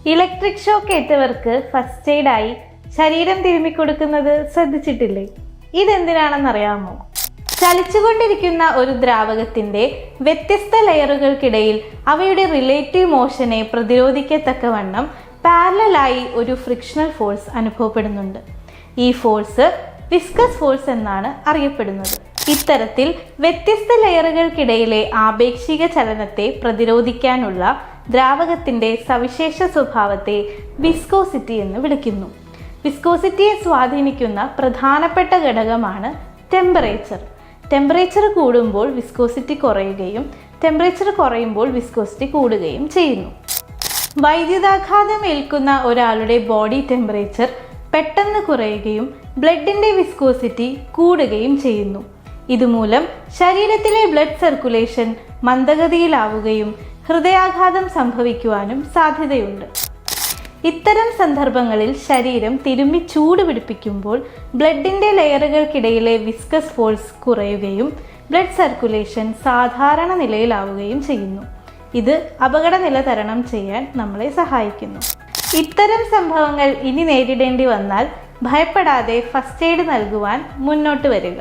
Electric shock ഏറ്റവർക്ക് first എയ്ഡായി ശരീരം തിരുമ്മിക്കൊടുക്കുന്നത് ശ്രദ്ധിച്ചിട്ടില്ലേ? ഇതെന്തിനാണെന്നറിയാമോ? ചലിച്ചുകൊണ്ടിരിക്കുന്ന ഒരു ദ്രാവകത്തിൻ്റെ വ്യത്യസ്ത ലെയറുകൾക്കിടയിൽ അവയുടെ റിലേറ്റീവ് മോഷനെ പ്രതിരോധിക്കത്തക്കവണ്ണം പാരലലായി ഒരു ഫ്രിക്ഷണൽ ഫോഴ്സ് അനുഭവപ്പെടുന്നുണ്ട്. ഈ ഫോഴ്സ് വിസ്കസ് ഫോഴ്സ് എന്നാണ് അറിയപ്പെടുന്നത്. ഇത്തരത്തിൽ വ്യത്യസ്ത ലെയറുകൾക്കിടയിലെ ആപേക്ഷിക ചലനത്തെ പ്രതിരോധിക്കാനുള്ള ദ്രാവകത്തിൻ്റെ സവിശേഷ സ്വഭാവത്തെ വിസ്കോസിറ്റി എന്ന് വിളിക്കുന്നു. വിസ്കോസിറ്റിയെ സ്വാധീനിക്കുന്ന പ്രധാനപ്പെട്ട ഘടകമാണ് ടെമ്പറേച്ചർ. ടെമ്പറേച്ചർ കൂടുമ്പോൾ വിസ്കോസിറ്റി കുറയുകയും ടെമ്പറേച്ചർ കുറയുമ്പോൾ വിസ്കോസിറ്റി കൂടുകയും ചെയ്യുന്നു. വൈദ്യുതാഘാതം ഏൽക്കുന്ന ഒരാളുടെ ബോഡി ടെമ്പറേച്ചർ പെട്ടെന്ന് കുറയുകയും ബ്ലഡിൻ്റെ വിസ്കോസിറ്റി കൂടുകയും ചെയ്യുന്നു. ഇതുമൂലം ശരീരത്തിലെ ബ്ലഡ് സർക്കുലേഷൻ മന്ദഗതിയിലാവുകയും ഹൃദയാഘാതം സംഭവിക്കുവാനും സാധ്യതയുണ്ട്. ഇത്തരം സന്ദർഭങ്ങളിൽ ശരീരം തിരുമ്മി ചൂട് പിടിപ്പിക്കുമ്പോൾ ബ്ലഡിൻ്റെ ലെയറുകൾക്കിടയിലെ വിസ്കസ് ഫോഴ്സ് കുറയുകയും ബ്ലഡ് സർക്കുലേഷൻ സാധാരണ നിലയിലാവുകയും ചെയ്യുന്നു. ഇത് അപകടനില തരണം ചെയ്യാൻ നമ്മളെ സഹായിക്കുന്നു. ഇത്തരം സംഭവങ്ങൾ ഇനി നേരിടേണ്ടി വന്നാൽ ഭയപ്പെടാതെ ഫസ്റ്റ് എയ്ഡ് നൽകുവാൻ മുന്നോട്ട് വരിക.